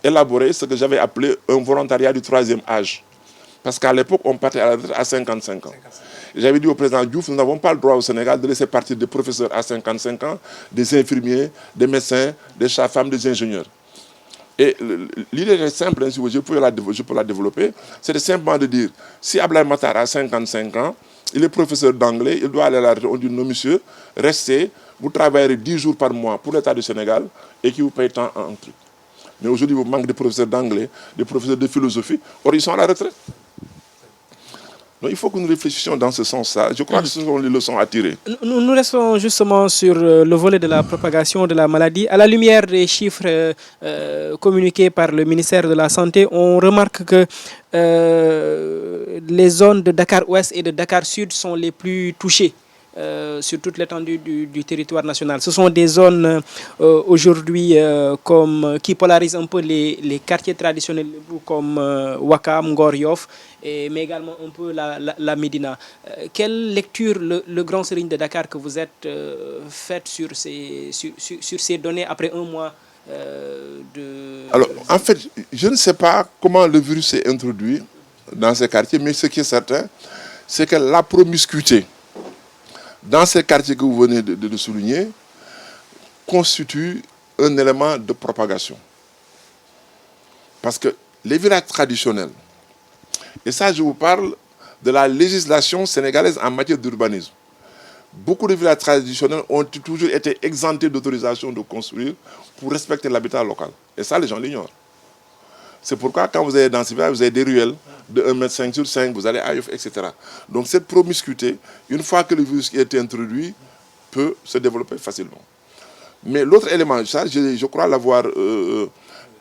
élaboré ce que j'avais appelé un volontariat du troisième âge. Parce qu'à l'époque, on partait à la retraite à 55 ans. J'avais dit au président Diouf, nous n'avons pas le droit au Sénégal de laisser partir des professeurs à 55 ans, des infirmiers, des médecins, des sages-femmes, des ingénieurs. Et l'idée est simple, si je peux la développer, c'est simplement de dire, si Ablaye Matar a 55 ans, il est professeur d'anglais, il doit aller à la retraite. On dit non monsieur, restez, vous travaillerez 10 jours par mois pour l'État du Sénégal et qui vous paye tant en truc. Mais aujourd'hui, vous manquez de professeurs d'anglais, de professeurs de philosophie, or ils sont à la retraite. Donc il faut que nous réfléchissions dans ce sens-là. Je crois que ce sont les leçons à tirer. Nous restons justement sur le volet de la propagation de la maladie. À la lumière des chiffres communiqués par le ministère de la Santé, on remarque que les zones de Dakar Ouest et de Dakar Sud sont les plus touchées sur toute l'étendue du territoire national. Ce sont des zones aujourd'hui qui polarisent un peu les quartiers traditionnels comme Ouakam, Ngor, Yoff, mais également un peu la Médina. Quelle lecture le grand serigne de Dakar que vous êtes faite sur ces données après un mois Alors, en fait, je ne sais pas comment le virus s'est introduit dans ces quartiers, mais ce qui est certain, c'est que la promiscuité dans ces quartiers que vous venez de souligner constitue un élément de propagation. Parce que les villages traditionnels, et ça je vous parle de la législation sénégalaise en matière d'urbanisme, beaucoup de villages traditionnels ont toujours été exemptés d'autorisation de construire pour respecter l'habitat local. Et ça, les gens l'ignorent. C'est pourquoi quand vous allez dans ces villages, vous avez des ruelles de 1,5 m sur 5, vous allez à Yoff, etc. Donc cette promiscuité, une fois que le virus a été introduit, peut se développer facilement. Mais l'autre élément, ça, je crois l'avoir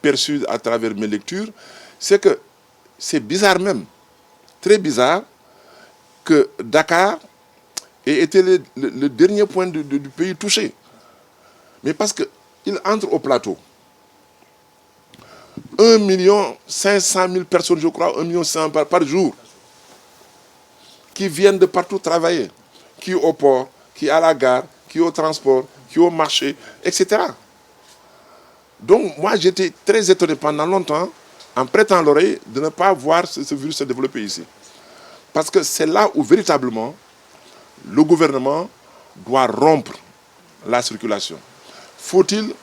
perçu à travers mes lectures, c'est que c'est bizarre même, très bizarre, que Dakar ait été le dernier point du pays touché. Mais parce qu'il entre au plateau. 1 500 000 personnes, je crois, 1 100 000 par jour, qui viennent de partout travailler, qui au port, qui à la gare, qui au transport, qui au marché, etc. Donc moi j'étais très étonné pendant longtemps, en prêtant l'oreille, de ne pas voir ce virus se développer ici. Parce que c'est là où véritablement le gouvernement doit rompre la circulation. Faut-il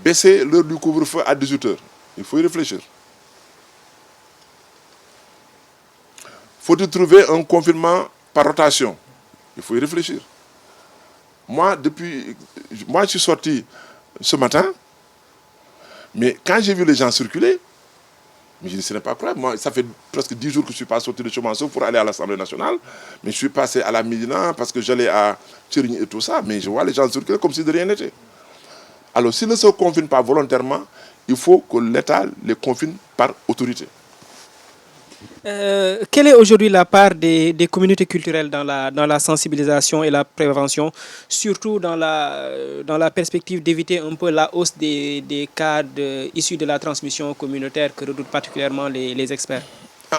baisser l'heure du couvre-feu à 18 h? Il faut y réfléchir. Faut-il trouver un confinement par rotation? Il faut y réfléchir. Moi, je suis sorti ce matin, mais quand j'ai vu les gens circuler, mais je ne sais pas quoi. Moi, ça fait presque 10 jours que je ne suis pas sorti de chez moi pour aller à l'Assemblée nationale. Mais je suis passé à la Médina parce que j'allais à Tchirigny et tout ça. Mais je vois les gens circuler comme si de rien n'était. Alors, s'ils ne se confinent pas volontairement, il faut que l'État les confine par autorité. Quelle est aujourd'hui la part des communautés culturelles dans la sensibilisation et la prévention, surtout dans la perspective d'éviter un peu la hausse des cas issus de la transmission communautaire que redoutent particulièrement les experts?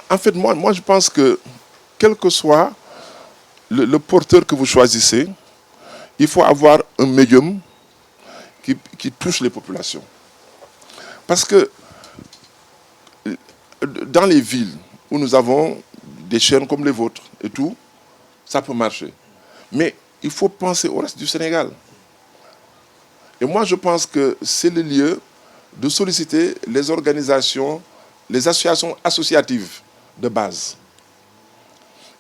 En fait, moi, je pense que, quel que soit le porteur que vous choisissez, il faut avoir un médium qui touche les populations. Parce que dans les villes où nous avons des chaînes comme les vôtres et tout, ça peut marcher. Mais il faut penser au reste du Sénégal. Et moi, je pense que c'est le lieu de solliciter les organisations, les associations associatives de base.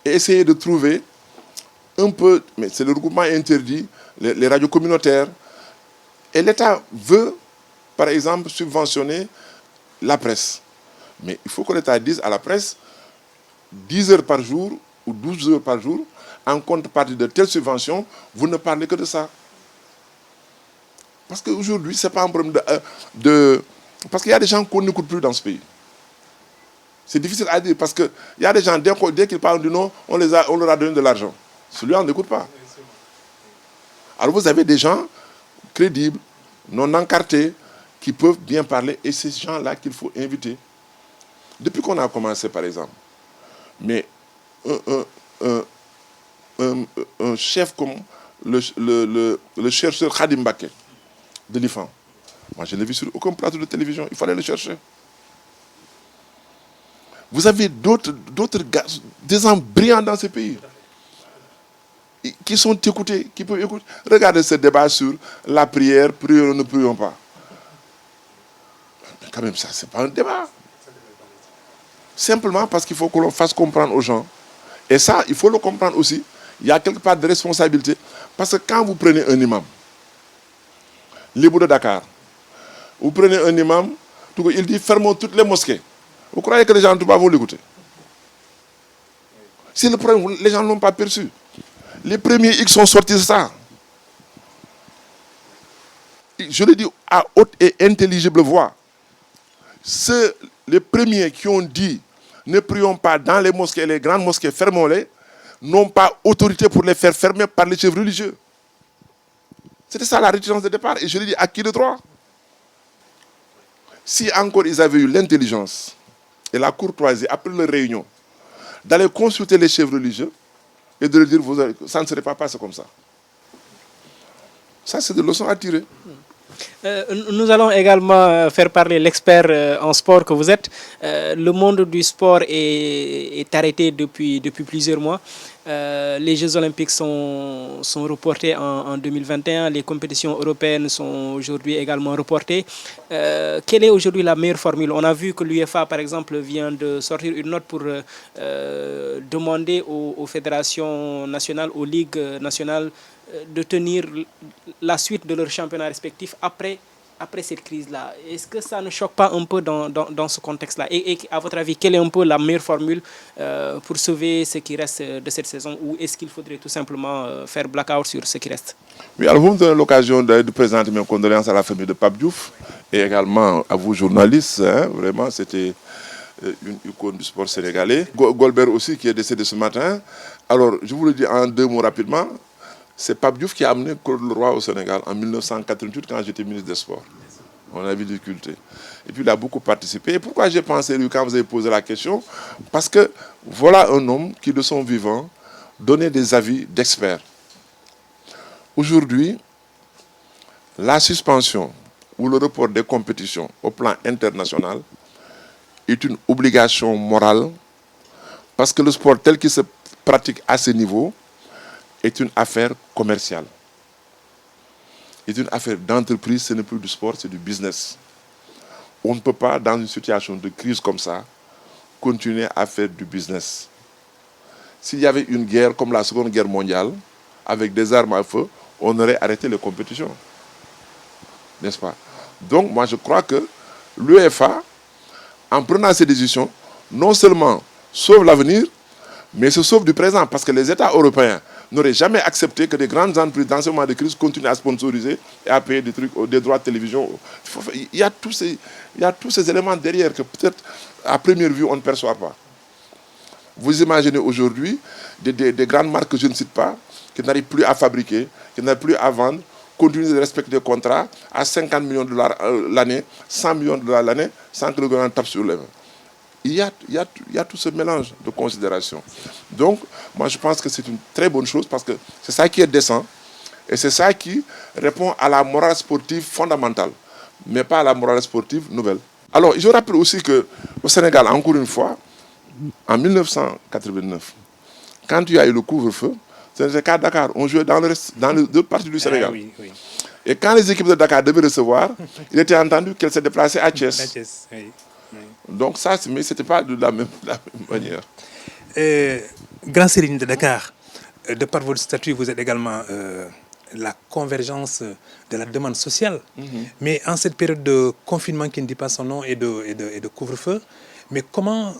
Et essayer de trouver un peu, mais c'est le regroupement interdit, les radios communautaires. Et l'État veut, par exemple, subventionner la presse. Mais il faut que l'État dise à la presse 10 heures par jour ou 12 heures par jour, en contrepartie de telles subventions, vous ne parlez que de ça. Parce qu'aujourd'hui, ce n'est pas un problème parce qu'il y a des gens qu'on n'écoute plus dans ce pays. C'est difficile à dire parce qu'il y a des gens, dès qu'ils parlent du nom, on leur a donné de l'argent. Celui-là, on n'écoute pas. Alors vous avez des gens crédibles, non encartés, qui peuvent bien parler, et c'est ces gens-là qu'il faut inviter. Depuis qu'on a commencé, par exemple, mais un chef comme le chercheur Khadim Baké de l'IFAN, moi je ne l'ai vu sur aucun plateau de télévision, il fallait le chercher. Vous avez d'autres gars, des gens brillants dans ce pays, qui sont écoutés, qui peuvent écouter. Regardez ce débat sur la prière, prions ou ne prions pas. Mais quand même, ça, ce n'est pas un débat. Simplement parce qu'il faut que l'on fasse comprendre aux gens. Et ça, il faut le comprendre aussi. Il y a quelque part de responsabilité. Parce que quand vous prenez un imam, l'Ibou de Dakar, vous prenez un imam, il dit fermons toutes les mosquées. Vous croyez que les gens vont l'écouter? Si le problème, les gens ne l'ont pas perçu. Les premiers X sont sortis de ça. Je le dis à haute et intelligible voix. Les premiers qui ont dit ne prions pas dans les mosquées, les grandes mosquées, fermons-les, n'ont pas autorité pour les faire fermer par les chefs religieux. C'était ça la réticence de départ. Et je lui dis, à qui le droit? Si encore ils avaient eu l'intelligence et la courtoisie, après leur réunion, d'aller consulter les chefs religieux et de leur dire, ça ne serait pas passé comme ça. Ça, c'est des leçons à tirer. Nous allons également faire parler l'expert en sport que vous êtes. Le monde du sport est arrêté depuis plusieurs mois. Les Jeux Olympiques sont reportés en 2021. Les compétitions européennes sont aujourd'hui également reportées. Quelle est aujourd'hui la meilleure formule? On a vu que l'UEFA, par exemple, vient de sortir une note pour demander aux fédérations nationales, aux ligues nationales, de tenir la suite de leurs championnats respectifs après cette crise-là. Est-ce que ça ne choque pas un peu dans ce contexte-là? Et à votre avis, quelle est un peu la meilleure formule pour sauver ce qui reste de cette saison? Ou est-ce qu'il faudrait tout simplement faire blackout sur ce qui reste? Oui, alors vous me donnez l'occasion de présenter mes condoléances à la famille de Pape Diouf et également à vous journalistes. Hein, vraiment, c'était une icône du sport sénégalais. Golbert aussi qui est décédé ce matin. Alors, je vous le dis en 2 mots rapidement. C'est Pape Diouf qui a amené Claude Leroy au Sénégal en 1988 quand j'étais ministre des Sports. On a difficulté. Et puis il a beaucoup participé. Et pourquoi j'ai pensé lui quand vous avez posé la question? Parce que voilà un homme qui de son vivant donnait des avis d'experts. Aujourd'hui, la suspension ou le report des compétitions au plan international est une obligation morale parce que le sport tel qu'il se pratique à ce niveau est une affaire commerciale. C'est une affaire d'entreprise, ce n'est plus du sport, c'est du business. On ne peut pas, dans une situation de crise comme ça, continuer à faire du business. S'il y avait une guerre comme la Seconde Guerre mondiale, avec des armes à feu, on aurait arrêté les compétitions. N'est-ce pas? Donc, moi, je crois que l'UEFA, en prenant ces décisions, non seulement sauve l'avenir, mais se sauve du présent, parce que les États européens n'auraient jamais accepté que des grandes entreprises dans ce moment de crise continuent à sponsoriser et à payer des droits de télévision. Il y a tous ces éléments derrière que peut-être à première vue on ne perçoit pas. Vous imaginez aujourd'hui des grandes marques que je ne cite pas, qui n'arrivent plus à fabriquer, qui n'arrivent plus à vendre, continuent de respecter des contrats à 50 millions de dollars l'année, 100 millions de dollars l'année, sans que le gouvernement tape sur les mains. Il y a tout ce mélange de considérations. Donc, moi, je pense que c'est une très bonne chose parce que c'est ça qui est décent et c'est ça qui répond à la morale sportive fondamentale, mais pas à la morale sportive nouvelle. Alors, je rappelle aussi qu'au Sénégal, encore une fois, en 1989, quand il y a eu le couvre-feu, c'était qu'à Dakar, on jouait dans les 2 parties du Sénégal. Oui, oui. Et quand les équipes de Dakar devaient recevoir, il était entendu qu'elles se déplaçaient à Thiès. Oui. Donc ça, mais ce n'était pas de la même manière. Grand Serigne de Dakar, de par votre statut, vous êtes également la convergence de la demande sociale. Mais en cette période de confinement qui ne dit pas son nom et de couvre-feu, mais comment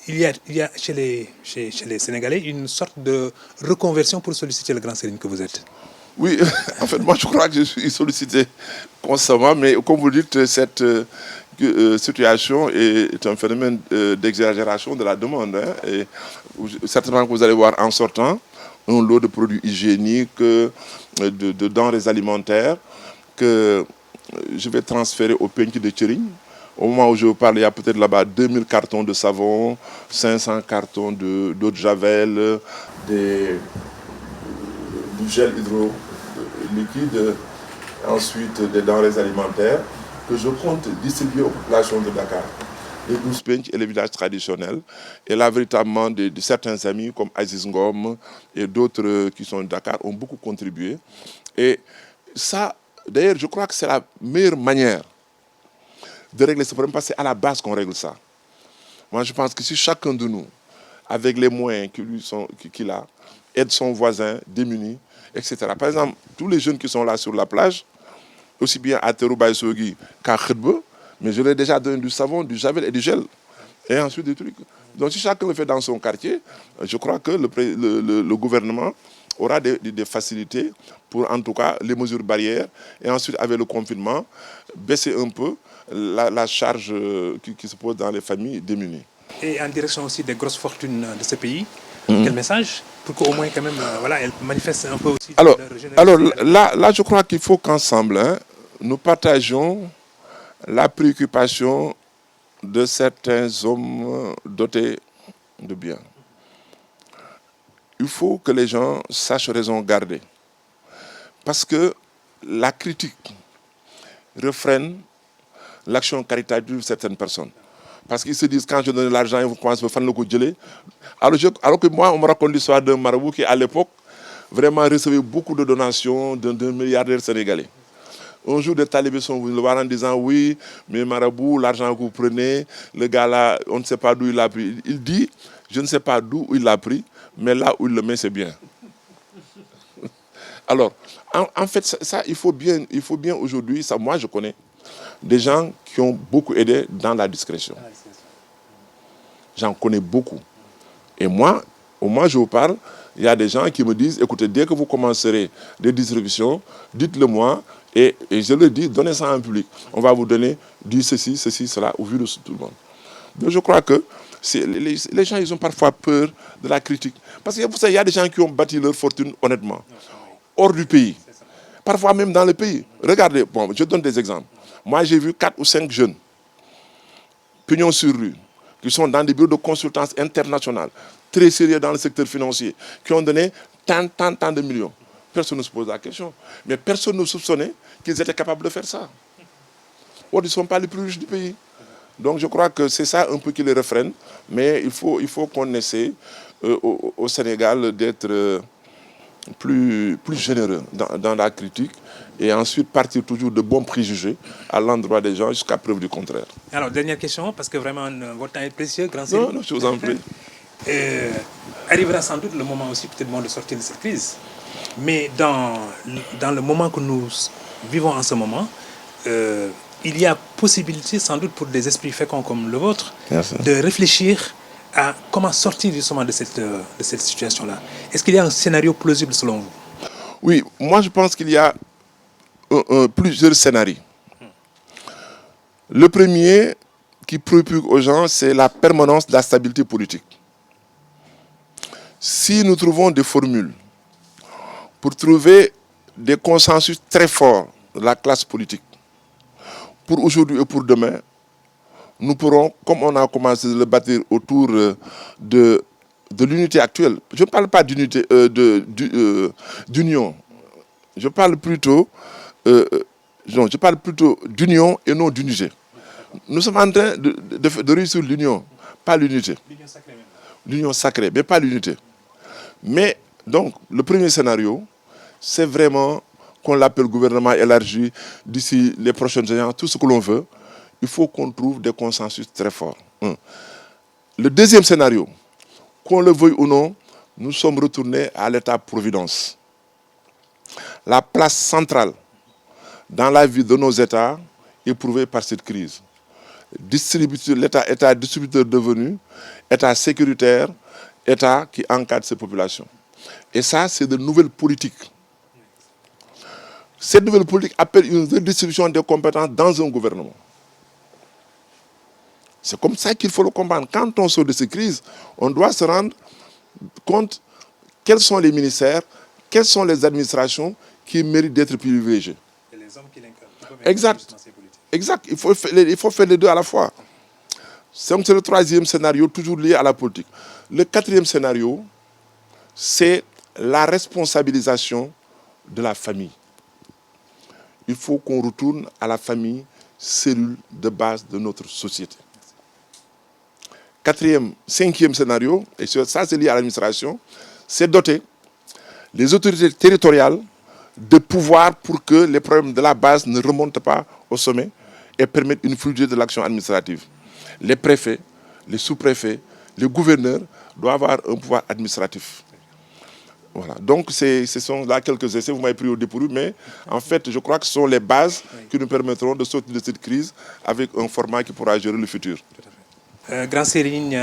il y a chez les Sénégalais une sorte de reconversion pour solliciter le Grand Serigne que vous êtes? Oui, en fait, moi je crois que je suis sollicité constamment, mais comme vous dites, cette situation est un phénomène d'exagération de la demande. Hein, et certainement que vous allez voir en sortant un lot de produits hygiéniques, de denrées alimentaires que je vais transférer au Penki de Tchering. Au moment où je vous parle, il y a peut-être là-bas 2000 cartons de savon, 500 cartons d'eau de javel, du gel hydro-liquide, ensuite des denrées alimentaires que je compte distribuer aux populations de Dakar. Les 12 Pench et les villages traditionnels. Et là, véritablement, de certains amis comme Aziz Ngom et d'autres qui sont de Dakar ont beaucoup contribué. Et ça, d'ailleurs, je crois que c'est la meilleure manière de régler ce problème parce que c'est à la base qu'on règle ça. Moi, je pense que si chacun de nous, avec les moyens qu'il a, aide son voisin démuni, etc. Par exemple, tous les jeunes qui sont là sur la plage, aussi bien à Terouba et Sogui qu'à Khedbe, mais je leur ai déjà donné du savon, du javel et du gel. Et ensuite des trucs. Donc si chacun le fait dans son quartier, je crois que le gouvernement aura des facilités pour en tout cas les mesures barrières. Et ensuite avec le confinement, baisser un peu la charge qui se pose dans les familles démunies. Et en direction aussi des grosses fortunes de ce pays, Quel message? Pour qu'au moins, quand même, voilà, elle manifeste un peu aussi Alors, leur générosité. là, je crois qu'il faut qu'ensemble, hein, nous partagions la préoccupation de certains hommes dotés de biens. Il faut que les gens sachent raison garder. Parce que la critique refrène l'action caritative de certaines personnes. Parce qu'ils se disent, quand je donne l'argent, ils vont commencer à faire le coup de gelée. Alors que moi, on me raconte l'histoire d'un marabout qui, à l'époque, vraiment recevait beaucoup de donations d'un milliardaire sénégalais. Un jour, des talibés sont venus le voir en disant, oui, mais marabout, l'argent que vous prenez, le gars là, on ne sait pas d'où il l'a pris. Il dit, je ne sais pas d'où il l'a pris, mais là où il le met, c'est bien. Alors, en fait, ça, il faut bien aujourd'hui, ça, moi je connais des gens qui ont beaucoup aidé dans la discrétion. J'en connais beaucoup. Et moi, au moins je vous parle, il y a des gens qui me disent, écoutez, dès que vous commencerez des distributions, dites-le moi, et je leur dis, donnez ça en public. On va vous donner du ceci, cela, au vu de tout le monde. Donc je crois que les gens, ils ont parfois peur de la critique. Parce qu'il y a des gens qui ont bâti leur fortune honnêtement, hors du pays. Parfois même dans le pays. Regardez, bon, je donne des exemples. Moi, j'ai vu 4 ou 5 jeunes, pignons sur rue, qui sont dans des bureaux de consultance internationale, très sérieux dans le secteur financier, qui ont donné tant de millions. Personne ne se pose la question. Mais personne ne soupçonnait qu'ils étaient capables de faire ça. Or, ils ne sont pas les plus riches du pays. Donc, je crois que c'est ça un peu qui les refrène. Mais il faut qu'on essaie au Sénégal d'être plus généreux dans la critique et ensuite partir toujours de bons préjugés à l'endroit des gens jusqu'à preuve du contraire. Alors, dernière question, parce que vraiment, votre temps est précieux, grand Non, non, je vous en prie. Arrivera sans doute le moment aussi peut-être de sortir de cette crise. Mais dans le moment que nous vivons en ce moment, il y a possibilité sans doute pour des esprits féconds comme le vôtre de réfléchir à comment sortir justement de cette situation-là. Est-ce qu'il y a un scénario plausible selon vous? Oui, moi je pense qu'il y a plusieurs scénarios. Le premier qui préoccupe aux gens, c'est la permanence de la stabilité politique. Si nous trouvons des formules pour trouver des consensus très forts de la classe politique, pour aujourd'hui et pour demain, nous pourrons, comme on a commencé à le bâtir autour de l'unité actuelle, je ne parle pas d'unité, d'union, je parle plutôt d'union et non d'unité. Nous sommes en train de réussir l'union, pas l'unité. L'union sacrée, mais pas l'unité. Mais donc, le premier scénario, c'est vraiment qu'on l'appelle gouvernement élargi d'ici les prochaines années, tout ce que l'on veut. Il faut qu'on trouve des consensus très forts. Le deuxième scénario, qu'on le veuille ou non, nous sommes retournés à l'état-providence. La place centrale dans la vie de nos États est prouvée par cette crise. L'État distributeur devenu, État sécuritaire, État qui encadre ses populations. Et ça, c'est de nouvelles politiques. Cette nouvelle politique appelle une redistribution des compétences dans un gouvernement. C'est comme ça qu'il faut le comprendre. Quand on sort de ces crises, on doit se rendre compte quels sont les ministères, quelles sont les administrations qui méritent d'être privilégiées. Et les hommes qui l'incarnent. Exact. Exact. Il faut faire les deux à la fois. C'est le troisième scénario, toujours lié à la politique. Le quatrième scénario, c'est la responsabilisation de la famille. Il faut qu'on retourne à la famille, cellule de base de notre société. Cinquième scénario, et ça c'est lié à l'administration, c'est doter les autorités territoriales de pouvoir pour que les problèmes de la base ne remontent pas au sommet et permettent une fluidité de l'action administrative. Les préfets, les sous-préfets, les gouverneurs doivent avoir un pouvoir administratif. Voilà. Donc, ce sont là quelques essais, vous m'avez pris au dépourvu, mais en fait, je crois que ce sont les bases qui nous permettront de sortir de cette crise avec un format qui pourra gérer le futur. Grand Serigne,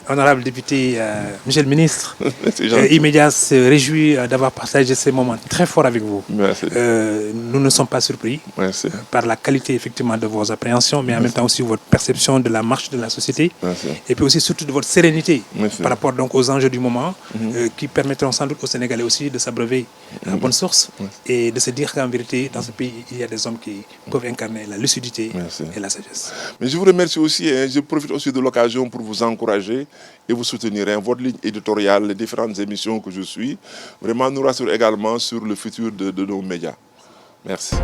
honorable député, monsieur le ministre, C'est gentil. Immédiat se réjouit d'avoir partagé ces moments très forts avec vous. Merci. Nous ne sommes pas surpris Merci. par la qualité effectivement de vos appréhensions, mais en même temps aussi votre perception de la marche de la société, Merci. et puis aussi surtout de votre sérénité Merci. par rapport donc aux enjeux du moment, qui permettront sans doute aux Sénégalais aussi de s'abreuver à bonne source et de se dire qu'en vérité, dans ce pays, il y a des hommes qui peuvent incarner la lucidité Merci. et la sagesse. Mais je vous remercie aussi, hein, je profite aussi de l'occasion pour vous encourager et vous soutenir. Hein. Votre ligne éditoriale, les différentes émissions que je suis, vraiment nous rassure également sur le futur de nos médias. Merci.